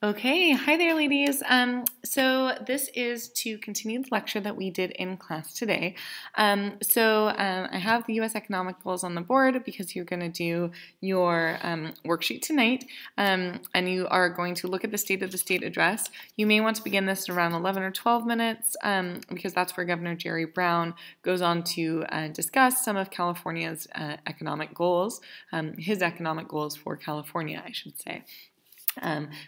Okay, hi there, ladies. So this is to continue the lecture that we did in class today. I have the U.S. economic goals on the board because you're going to do your worksheet tonight, and you are going to look at the State of the State address. You may want to begin this at around 11 or 12 minutes because that's where Governor Jerry Brown goes on to discuss some of California's economic goals, his economic goals for California, I should say.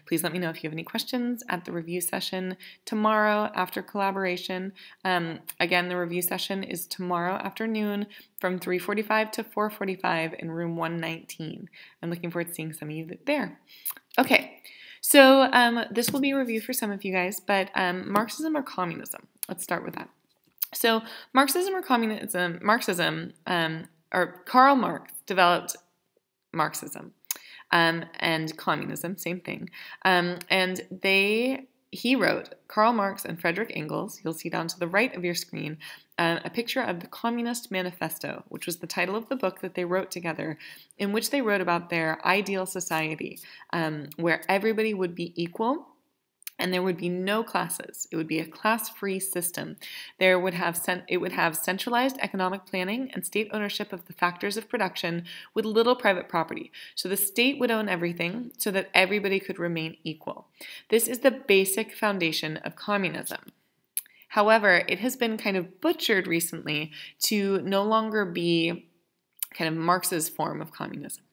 Please let me know if you have any questions at the review session tomorrow after collaboration. Again, the review session is tomorrow afternoon from 3:45 to 4:45 in room 119. I'm looking forward to seeing some of you there. Okay, so this will be a review for some of you guys, but Marxism or communism? Let's start with that. So Marxism or communism, or Karl Marx developed Marxism. And communism, same thing. He wrote, Karl Marx and Friedrich Engels, you'll see down to the right of your screen, a picture of the Communist Manifesto, which was the title of the book that they wrote together, in which they wrote about their ideal society, where everybody would be equal. And there would be no classes. It would be a class-free system. It would have centralized economic planning and state ownership of the factors of production with little private property. So the state would own everything so that everybody could remain equal. This is the basic foundation of communism. However, it has been kind of butchered recently to no longer be kind of Marx's form of communism.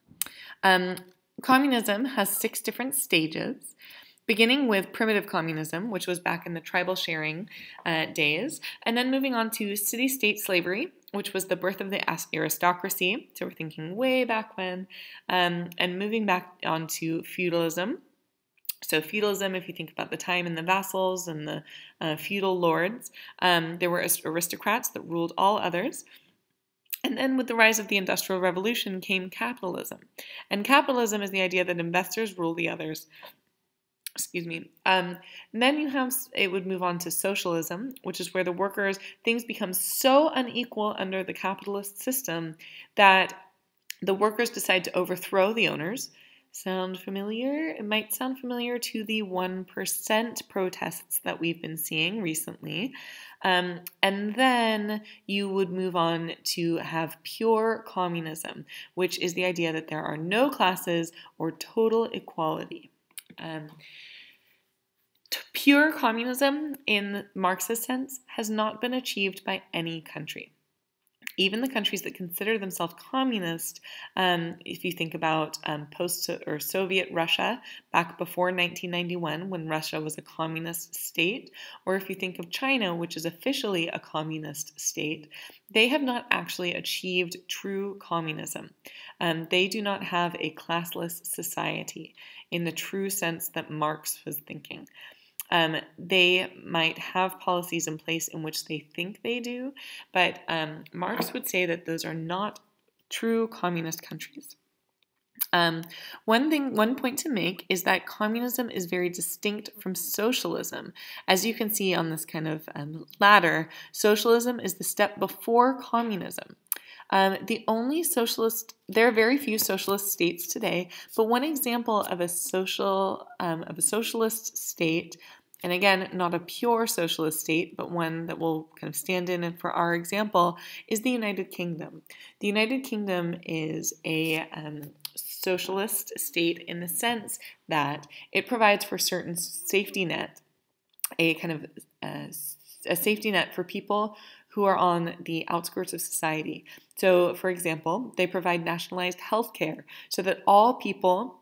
Communism has 6 different stages, beginning with primitive communism, which was back in the tribal sharing days, and then moving on to city-state slavery, which was the birth of the aristocracy, so we're thinking way back when, and moving back onto feudalism. So feudalism, if you think about the time and the vassals and the feudal lords, there were aristocrats that ruled all others. And then with the rise of the Industrial Revolution came capitalism. And capitalism is the idea that investors rule the others. Excuse me. Then it would move on to socialism, which is where things become so unequal under the capitalist system that the workers decide to overthrow the owners. Sound familiar? It might sound familiar to the 1% protests that we've been seeing recently. And then you would move on to have pure communism, which is the idea that there are no classes or total equality. Pure communism, in Marxist sense, has not been achieved by any country. Even the countries that consider themselves communist, if you think about Soviet Russia back before 1991 when Russia was a communist state, or if you think of China, which is officially a communist state, they have not actually achieved true communism. They do not have a classless society in the true sense that Marx was thinking. They might have policies in place in which they think they do, but Marx would say that those are not true communist countries. One point to make is that communism is very distinct from socialism. As you can see on this kind of ladder, socialism is the step before communism. There are very few socialist states today, but one example of a socialist state, and again, not a pure socialist state, but one that will kind of stand in for our example, is the United Kingdom. The United Kingdom is a socialist state in the sense that it provides for certain safety net, a kind of a safety net for people who are on the outskirts of society. So, for example, they provide nationalized health care so that all people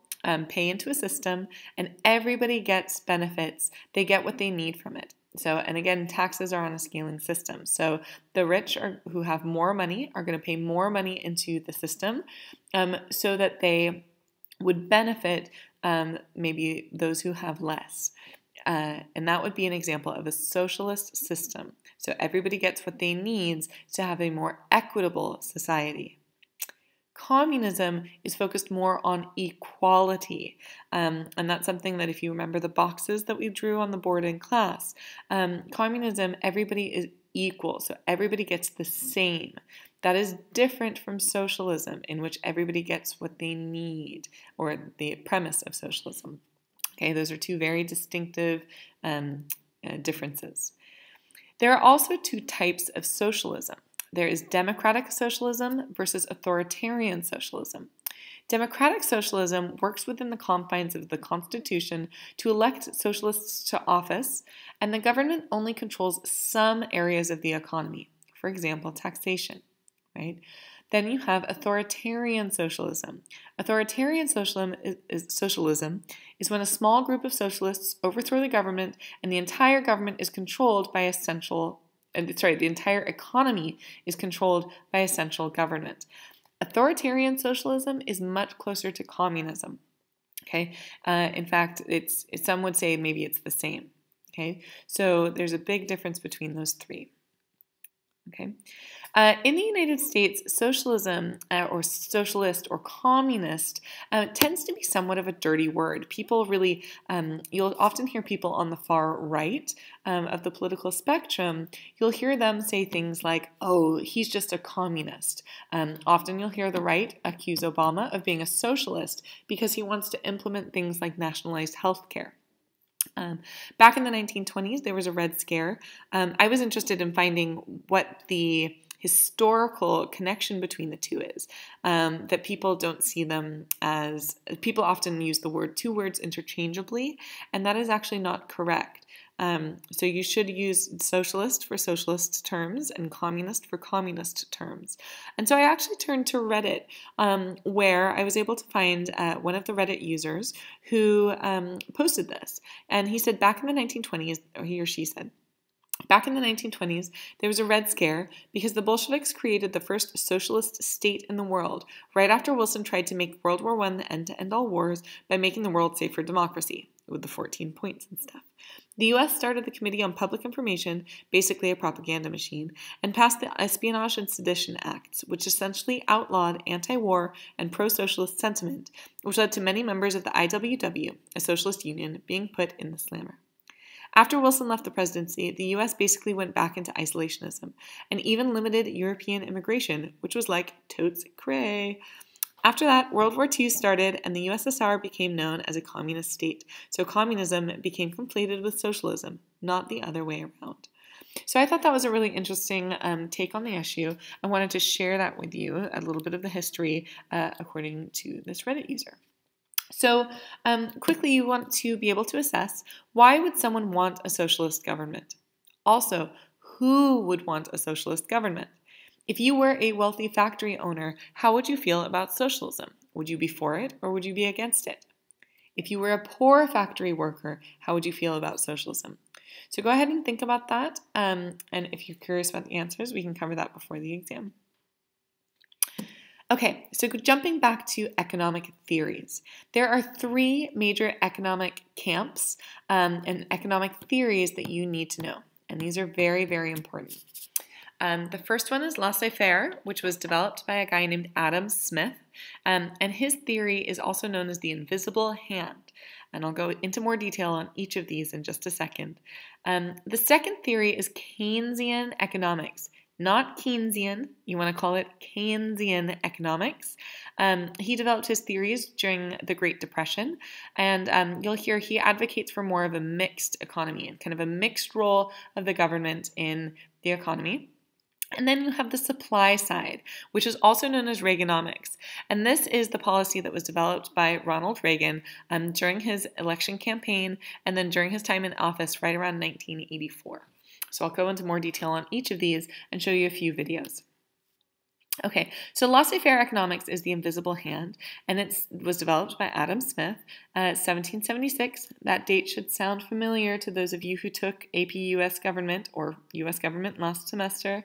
pay into a system and everybody gets benefits. They get what they need from it. So, and again, taxes are on a scaling system. So the rich who have more money are going to pay more money into the system so that they would benefit maybe those who have less. And that would be an example of a socialist system. So everybody gets what they need to have a more equitable society. Communism is focused more on equality, and that's something that if you remember the boxes that we drew on the board in class, communism, everybody is equal, so everybody gets the same. That is different from socialism, in which everybody gets what they need, or the premise of socialism. Okay, those are two very distinctive differences. There are also two types of socialism. There is democratic socialism versus authoritarian socialism. Democratic socialism works within the confines of the Constitution to elect socialists to office, and the government only controls some areas of the economy, for example, taxation, right? Then you have authoritarian socialism. Authoritarian socialism is when a small group of socialists overthrow the government and the entire government is controlled by the entire economy is controlled by a central government. Authoritarian socialism is much closer to communism. Okay, in fact, some would say maybe it's the same. Okay, so there's a big difference between those three. Okay. In the United States, socialism or socialist or communist tends to be somewhat of a dirty word. People really, you'll often hear people on the far right of the political spectrum, you'll hear them say things like, oh, he's just a communist. Often you'll hear the right accuse Obama of being a socialist because he wants to implement things like nationalized health care. Back in the 1920s, there was a Red Scare. I was interested in finding what the historical connection between the two is, that people don't see them as, people often use the two words interchangeably, and that is actually not correct. So you should use socialist for socialist terms and communist for communist terms. And so I actually turned to Reddit, where I was able to find one of the Reddit users who posted this. And he said back in the 1920s, or he or she said, back in the 1920s, there was a Red Scare because the Bolsheviks created the first socialist state in the world, right after Wilson tried to make World War I the end to end all wars by making the world safe for democracy, with the 14 points and stuff. The U.S. started the Committee on Public Information, basically a propaganda machine, and passed the Espionage and Sedition Acts, which essentially outlawed anti-war and pro-socialist sentiment, which led to many members of the IWW, a socialist union, being put in the slammer. After Wilson left the presidency, the U.S. basically went back into isolationism and even limited European immigration, which was like totes cray. After that, World War II started and the USSR became known as a communist state, so communism became conflated with socialism, not the other way around. So I thought that was a really interesting take on the issue. I wanted to share that with you, a little bit of the history according to this Reddit user. So quickly, you want to be able to assess, why would someone want a socialist government? Also, who would want a socialist government? If you were a wealthy factory owner, how would you feel about socialism? Would you be for it or would you be against it? If you were a poor factory worker, how would you feel about socialism? So go ahead and think about that. And if you're curious about the answers, we can cover that before the exam. Okay, so jumping back to economic theories. There are three major economic camps and economic theories that you need to know. And these are very, very important. The first one is laissez-faire, which was developed by a guy named Adam Smith. And his theory is also known as the invisible hand. And I'll go into more detail on each of these in just a second. The second theory is Keynesian economics. Not Keynesian, you want to call it Keynesian economics. He developed his theories during the Great Depression, and you'll hear he advocates for more of a mixed economy and kind of a mixed role of the government in the economy. And then you have the supply side, which is also known as Reaganomics. And this is the policy that was developed by Ronald Reagan during his election campaign and then during his time in office right around 1984. So I'll go into more detail on each of these and show you a few videos. Okay, so laissez-faire economics is the invisible hand, and it was developed by Adam Smith, 1776. That date should sound familiar to those of you who took AP US Government or US Government last semester.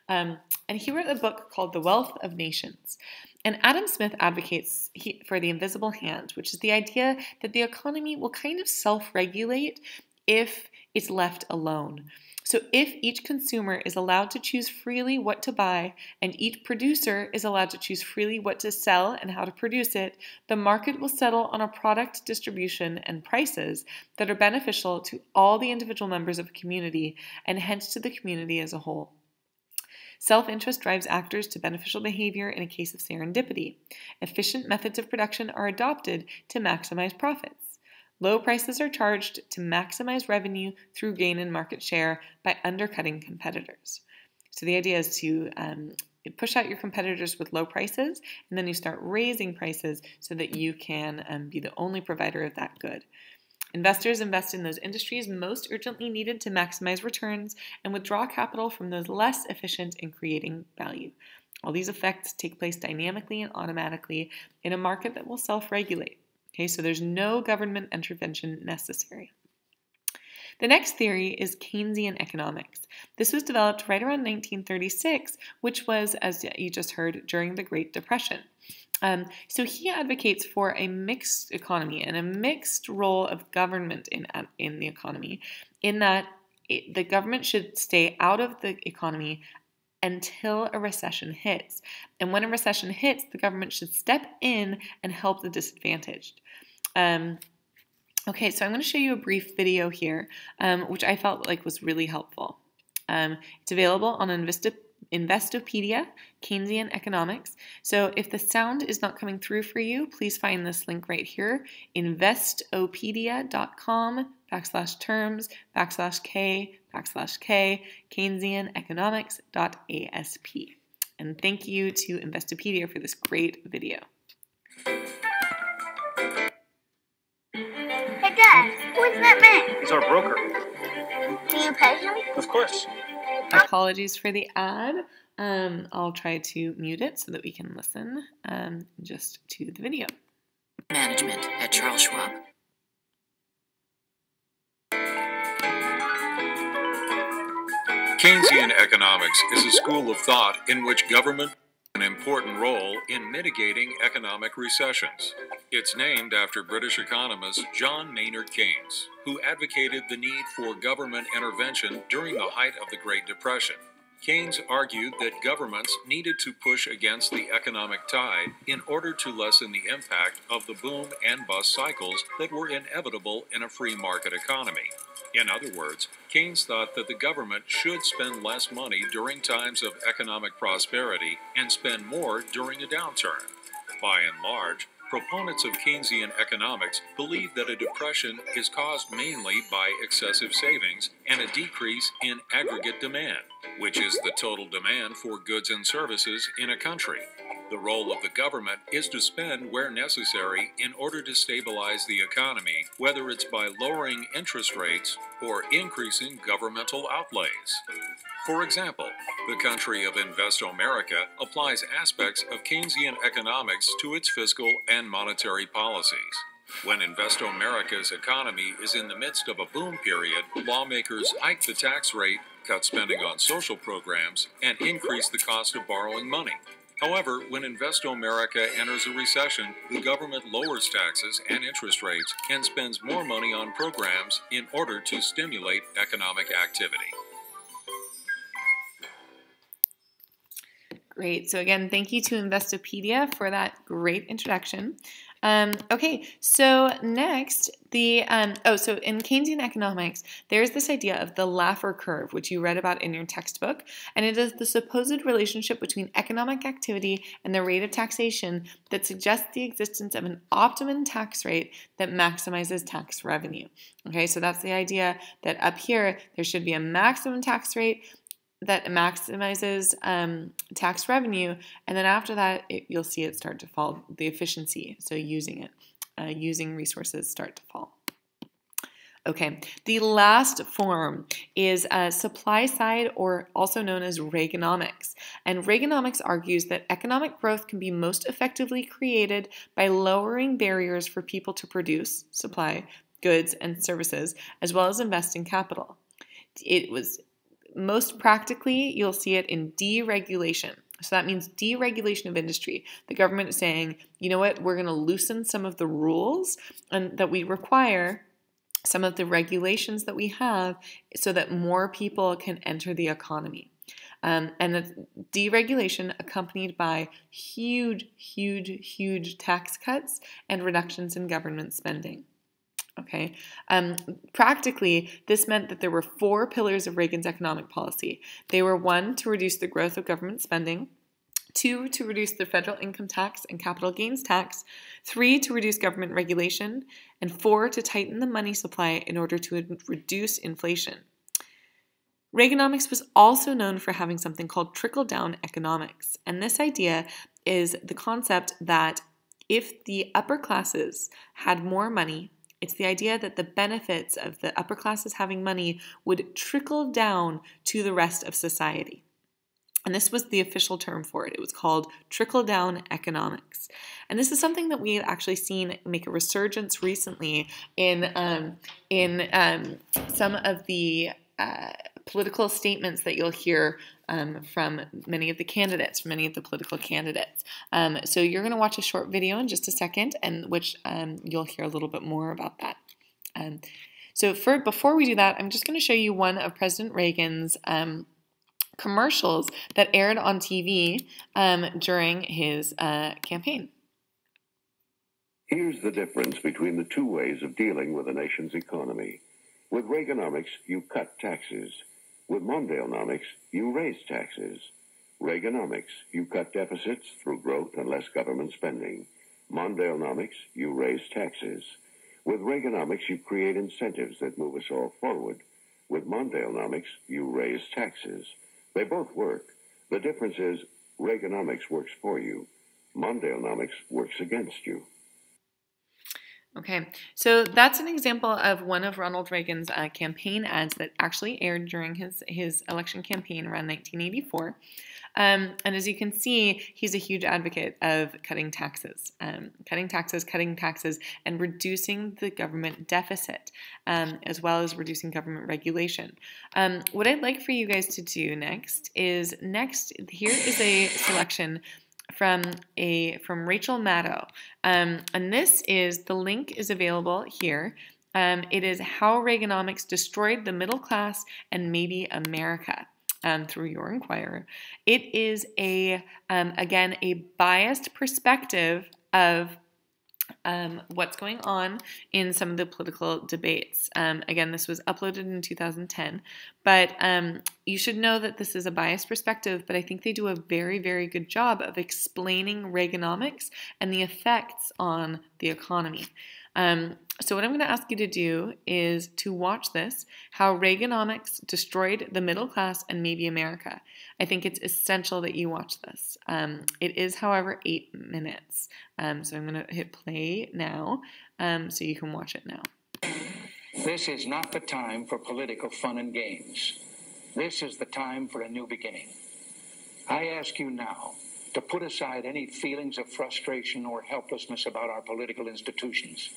And he wrote a book called The Wealth of Nations. And Adam Smith advocates for the invisible hand, which is the idea that the economy will kind of self-regulate if it's left alone. So if each consumer is allowed to choose freely what to buy and each producer is allowed to choose freely what to sell and how to produce it, the market will settle on a product distribution and prices that are beneficial to all the individual members of a community and hence to the community as a whole. Self-interest drives actors to beneficial behavior in a case of serendipity. Efficient methods of production are adopted to maximize profits. Low prices are charged to maximize revenue through gain in market share by undercutting competitors. So the idea is to push out your competitors with low prices, and then you start raising prices so that you can be the only provider of that good. Investors invest in those industries most urgently needed to maximize returns and withdraw capital from those less efficient in creating value. All these effects take place dynamically and automatically in a market that will self-regulate. Okay, so there's no government intervention necessary. The next theory is Keynesian economics. This was developed right around 1936, which was, as you just heard, during the Great Depression. So he advocates for a mixed economy and a mixed role of government in the economy, in that the government should stay out of the economy until a recession hits. And when a recession hits, the government should step in and help the disadvantaged. Okay, so I'm going to show you a brief video here, which I felt like was really helpful. It's available on Investopedia, Keynesian Economics. So if the sound is not coming through for you, please find this link right here, investopedia.com/terms/K/K, KeynesianEconomics.asp. And thank you to Investopedia for this great video. Hey Dad, who is that man? He's our broker. Do you pay him? Of course. Apologies for the ad. I'll try to mute it so that we can listen just to the video. Management at Charles Schwab. Keynesian economics is a school of thought in which government plays an important role in mitigating economic recessions. It's named after British economist John Maynard Keynes, who advocated the need for government intervention during the height of the Great Depression. Keynes argued that governments needed to push against the economic tide in order to lessen the impact of the boom and bust cycles that were inevitable in a free market economy. In other words, Keynes thought that the government should spend less money during times of economic prosperity and spend more during a downturn. By and large, proponents of Keynesian economics believe that a depression is caused mainly by excessive savings and a decrease in aggregate demand, which is the total demand for goods and services in a country. The role of the government is to spend where necessary in order to stabilize the economy, whether it's by lowering interest rates or increasing governmental outlays. For example, the country of Investomerica applies aspects of Keynesian economics to its fiscal and monetary policies. When Investomerica's economy is in the midst of a boom period, lawmakers hike the tax rate, cut spending on social programs, and increase the cost of borrowing money. However, when Investomerica enters a recession, the government lowers taxes and interest rates and spends more money on programs in order to stimulate economic activity. Great. So again, thank you to Investopedia for that great introduction. Okay, so next, so in Keynesian economics, there's this idea of the Laffer curve, which you read about in your textbook, and it is the supposed relationship between economic activity and the rate of taxation that suggests the existence of an optimum tax rate that maximizes tax revenue. Okay, so that's the idea that up here, there should be a maximum tax rate that maximizes tax revenue, and then after that, you'll see it start to fall, the efficiency, so using resources start to fall. Okay, the last form is supply side, or also known as Reaganomics. And Reaganomics argues that economic growth can be most effectively created by lowering barriers for people to produce, supply, goods and services, as well as invest in capital. It was most practically, you'll see it in deregulation. So that means deregulation of industry. The government is saying, you know what, we're going to loosen some of the rules and that we require, some of the regulations that we have, so that more people can enter the economy. And it's deregulation accompanied by huge tax cuts and reductions in government spending. Okay. Practically, this meant that there were 4 pillars of Reagan's economic policy. They were 1, to reduce the growth of government spending, 2, to reduce the federal income tax and capital gains tax, 3, to reduce government regulation, and 4, to tighten the money supply in order to reduce inflation. Reaganomics was also known for having something called trickle-down economics, and this idea is the concept that if the upper classes had more money, it's the idea that the benefits of the upper classes having money would trickle down to the rest of society. And this was the official term for it. It was called trickle-down economics. And this is something that we have actually seen make a resurgence recently in some of the political statements that you'll hear from many of the candidates, from many of the political candidates. So you're going to watch a short video in just a second, and which you'll hear a little bit more about that. Before we do that, I'm just going to show you one of President Reagan's commercials that aired on TV during his campaign. Here's the difference between the two ways of dealing with a nation's economy. With Reaganomics, you cut taxes. With Mondalenomics, you raise taxes. Reaganomics, you cut deficits through growth and less government spending. Mondalenomics, you raise taxes. With Reaganomics, you create incentives that move us all forward. With Mondalenomics, you raise taxes. They both work. The difference is Reaganomics works for you. Mondalenomics works against you. Okay, so that's an example of one of Ronald Reagan's campaign ads that actually aired during his election campaign around 1984. And as you can see, he's a huge advocate of cutting taxes, and reducing the government deficit, as well as reducing government regulation. What I'd like for you guys to do next, here is a selection from Rachel Maddow, and the link is available here. It is How Reaganomics Destroyed the Middle Class and Maybe America, through your Inquirer. It is again a biased perspective of what's going on in some of the political debates. Again, this was uploaded in 2010, but you should know that this is a biased perspective, but I think they do a very, very good job of explaining Reaganomics and the effects on the economy. So what I'm going to ask you to do is to watch this, How Reaganomics Destroyed the Middle Class and Maybe America. I think it's essential that you watch this. It is, however, 8 minutes. So I'm going to hit play now, so you can watch it now. This is not the time for political fun and games. This is the time for a new beginning. I ask you now to put aside any feelings of frustration or helplessness about our political institutions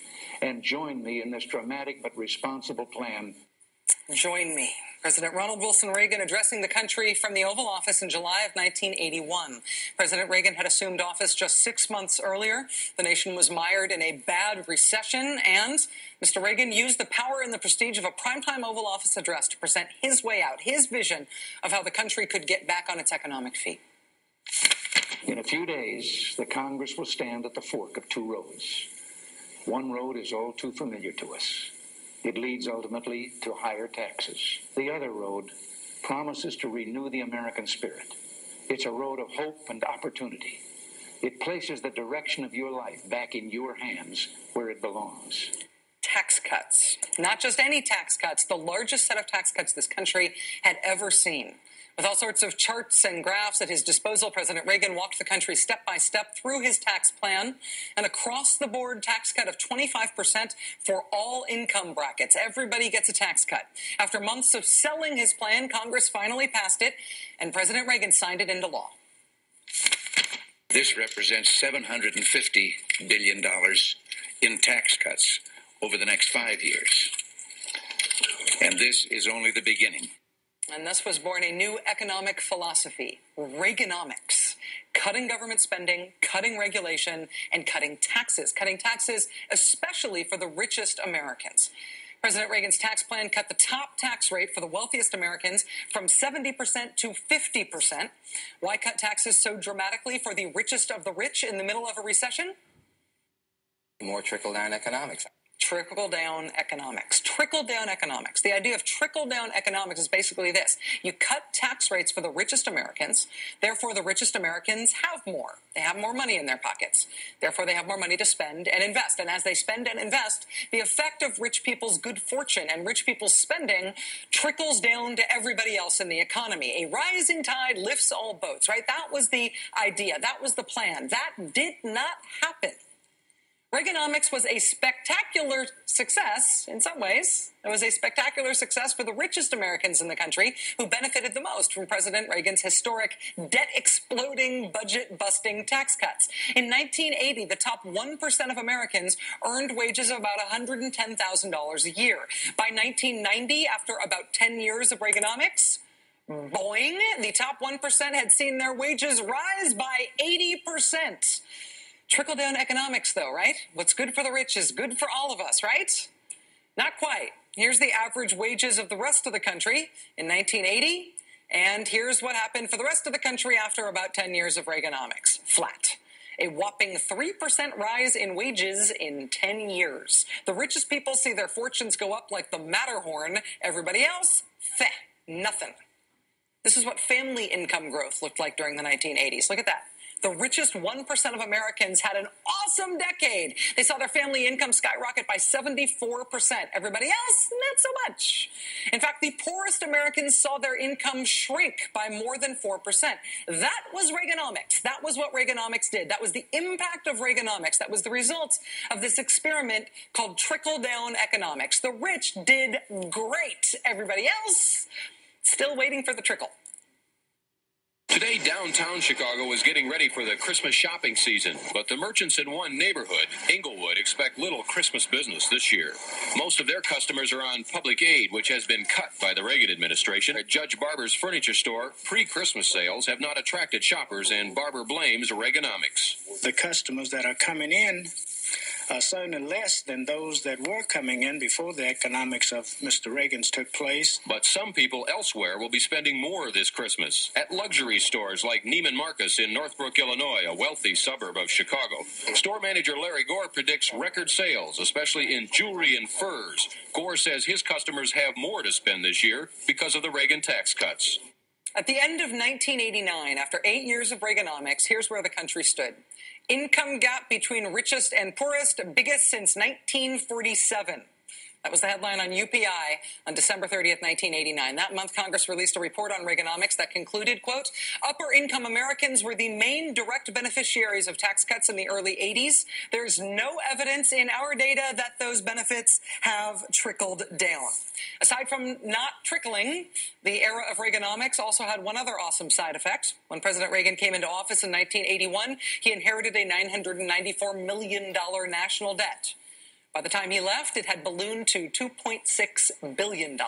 and join me in this dramatic but responsible plan. Join me. President Ronald Wilson Reagan addressing the country from the Oval Office in July of 1981. President Reagan had assumed office just 6 months earlier. The nation was mired in a bad recession, and Mr. Reagan used the power and the prestige of a primetime Oval Office address to present his way out, his vision of how the country could get back on its economic feet. In a few days, the Congress will stand at the fork of two roads. One road is all too familiar to us. It leads ultimately to higher taxes. The other road promises to renew the American spirit. It's a road of hope and opportunity. It places the direction of your life back in your hands where it belongs. Tax cuts. Not just any tax cuts, the largest set of tax cuts this country had ever seen. With all sorts of charts and graphs at his disposal, President Reagan walked the country step by step through his tax plan, an across-the-board tax cut of 25% for all income brackets. Everybody gets a tax cut. After months of selling his plan, Congress finally passed it, and President Reagan signed it into law. This represents $750 billion in tax cuts over the next 5 years. And this is only the beginning. And thus was born a new economic philosophy, Reaganomics. Cutting government spending, cutting regulation, and cutting taxes. Cutting taxes especially for the richest Americans. President Reagan's tax plan cut the top tax rate for the wealthiest Americans from 70% to 50%. Why cut taxes so dramatically for the richest of the rich in the middle of a recession? More trickle-down economics. trickle-down economics. Trickle-down economics. The idea of trickle-down economics is basically this. You cut tax rates for the richest Americans. Therefore, the richest Americans have more. They have more money in their pockets. Therefore, they have more money to spend and invest. And as they spend and invest, the effect of rich people's good fortune and rich people's spending trickles down to everybody else in the economy. A rising tide lifts all boats, right? That was the idea. That was the plan. That did not happen. Reaganomics was a spectacular success in some ways. It was a spectacular success for the richest Americans in the country who benefited the most from President Reagan's historic debt-exploding, budget-busting tax cuts. In 1980, the top 1% of Americans earned wages of about $110,000 a year. By 1990, after about 10 years of Reaganomics, boing, the top 1% had seen their wages rise by 80%. Trickle-down economics, though, right? What's good for the rich is good for all of us, right? Not quite. Here's the average wages of the rest of the country in 1980, and here's what happened for the rest of the country after about 10 years of Reaganomics. Flat. A whopping 3% rise in wages in 10 years. The richest people see their fortunes go up like the Matterhorn. Everybody else, nothing. This is what family income growth looked like during the 1980s. Look at that. The richest 1% of Americans had an awesome decade. They saw their family income skyrocket by 74%. Everybody else, not so much. In fact, the poorest Americans saw their income shrink by more than 4%. That was Reaganomics. That was what Reaganomics did. That was the impact of Reaganomics. That was the result of this experiment called trickle-down economics. The rich did great. Everybody else, still waiting for the trickle. Today, downtown Chicago is getting ready for the Christmas shopping season, but the merchants in one neighborhood, Inglewood, expect little Christmas business this year. Most of their customers are on public aid, which has been cut by the Reagan administration. At Judge Barber's furniture store, pre-Christmas sales have not attracted shoppers, and Barber blames Reaganomics. The customers that are coming in are certainly less than those that were coming in before the economics of Mr. Reagan's took place. But some people elsewhere will be spending more this Christmas at luxury stores like Neiman Marcus in Northbrook, Illinois, a wealthy suburb of Chicago. Store manager Larry Gore predicts record sales, especially in jewelry and furs. Gore says his customers have more to spend this year because of the Reagan tax cuts. At the end of 1989, after 8 years of Reaganomics, here's where the country stood. Income gap between richest and poorest, biggest since 1947. That was the headline on UPI on December 30th, 1989. That month, Congress released a report on Reaganomics that concluded, quote, upper-income Americans were the main direct beneficiaries of tax cuts in the early 80s. There's no evidence in our data that those benefits have trickled down. Aside from not trickling, the era of Reaganomics also had one other awesome side effect. When President Reagan came into office in 1981, he inherited a $994 million national debt. By the time he left, it had ballooned to $2.6 billion.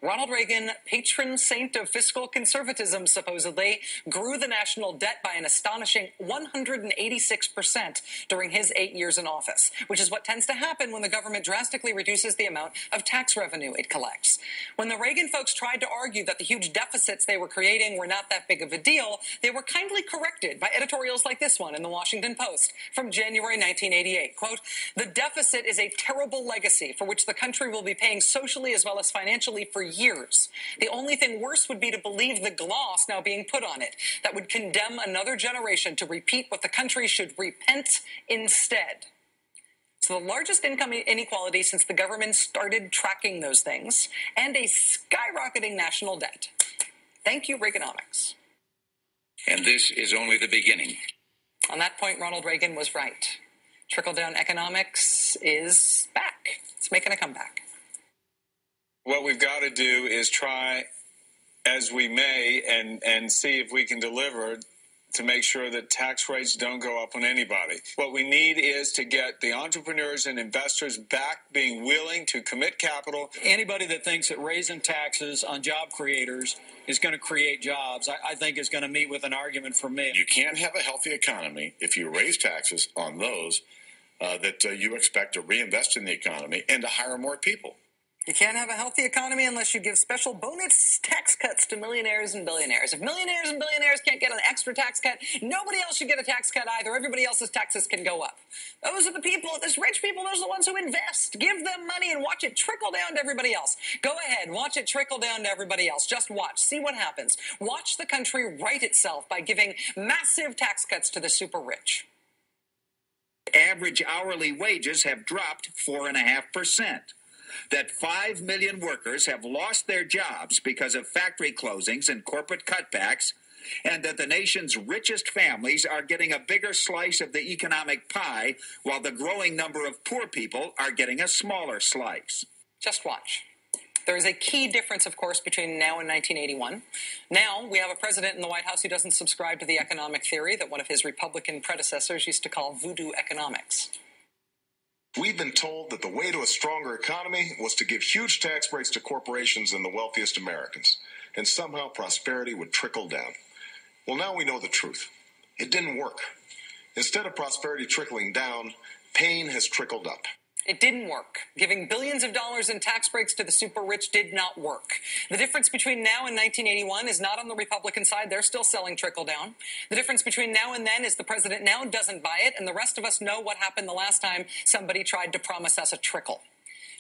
Ronald Reagan, patron saint of fiscal conservatism, supposedly, grew the national debt by an astonishing 186% during his 8 years in office, which is what tends to happen when the government drastically reduces the amount of tax revenue it collects. When the Reagan folks tried to argue that the huge deficits they were creating were not that big of a deal, they were kindly corrected by editorials like this one in the Washington Post from January 1988. Quote, the deficit is a terrible legacy for which the country will be paying socially as well as financially for years. The only thing worse would be to believe the gloss now being put on it that would condemn another generation to repeat what the country should repent instead. So the largest income inequality since the government started tracking those things, and a skyrocketing national debt. Thank you, Reaganomics. And this is only the beginning. On that point, Ronald Reagan was right. Trickle-down economics is back. It's making a comeback. What we've got to do is try as we may and see if we can deliver to make sure that tax rates don't go up on anybody. What we need is to get the entrepreneurs and investors back being willing to commit capital. Anybody that thinks that raising taxes on job creators is going to create jobs, I think is going to meet with an argument from me. You can't have a healthy economy if you raise taxes on those that you expect to reinvest in the economy and to hire more people. You can't have a healthy economy unless you give special bonus tax cuts to millionaires and billionaires. If millionaires and billionaires can't get an extra tax cut, nobody else should get a tax cut either. Everybody else's taxes can go up. Those are the people, those rich people, those are the ones who invest. Give them money and watch it trickle down to everybody else. Go ahead, watch it trickle down to everybody else. Just watch. See what happens. Watch the country right itself by giving massive tax cuts to the super rich. Average hourly wages have dropped 4.5%. That 5 million workers have lost their jobs because of factory closings and corporate cutbacks, and that the nation's richest families are getting a bigger slice of the economic pie, while the growing number of poor people are getting a smaller slice. Just watch. There is a key difference, of course, between now and 1981. Now, we have a president in the White House who doesn't subscribe to the economic theory that one of his Republican predecessors used to call voodoo economics. We've been told that the way to a stronger economy was to give huge tax breaks to corporations and the wealthiest Americans, and somehow prosperity would trickle down. Well, now we know the truth. It didn't work. Instead of prosperity trickling down, pain has trickled up. It didn't work. Giving billions of dollars in tax breaks to the super rich did not work. The difference between now and 1981 is not on the Republican side. They're still selling trickle down. The difference between now and then is the president now doesn't buy it, and the rest of us know what happened the last time somebody tried to promise us a trickle.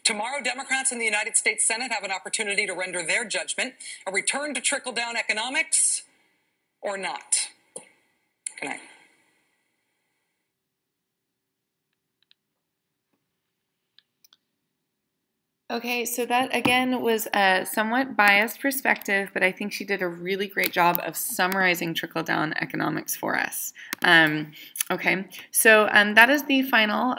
Tomorrow, Democrats in the United States Senate have an opportunity to render their judgment, a return to trickle down economics or not. Good night. Okay, so that again was a somewhat biased perspective, but I think she did a really great job of summarizing trickle-down economics for us. Okay, so that is the final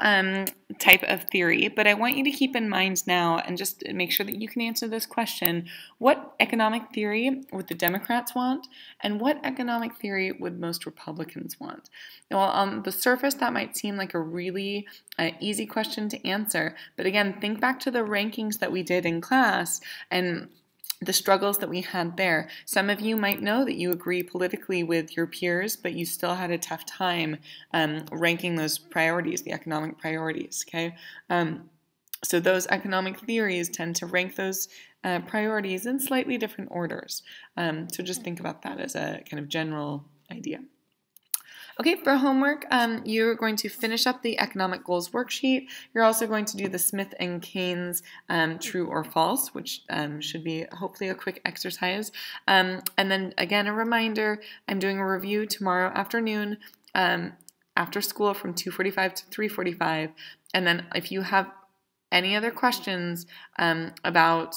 type of theory, but I want you to keep in mind now and just make sure that you can answer this question. What economic theory would the Democrats want, and what economic theory would most Republicans want? Well, on the surface, that might seem like a really easy question to answer, but again, think back to the rankings that we did in class and the struggles that we had there. Some of you might know that you agree politically with your peers, but you still had a tough time ranking those priorities, the economic priorities, okay? So those economic theories tend to rank those priorities in slightly different orders. So just think about that as a kind of general idea. Okay, for homework, you're going to finish up the economic goals worksheet. You're also going to do the Smith and Keynes true or false, which should be hopefully a quick exercise. And then again, a reminder, I'm doing a review tomorrow afternoon after school from 2:45 to 3:45. And then if you have any other questions about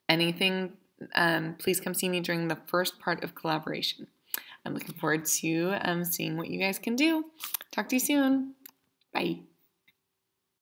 anything, please come see me during the first part of collaboration. I'm looking forward to seeing what you guys can do. Talk to you soon. Bye.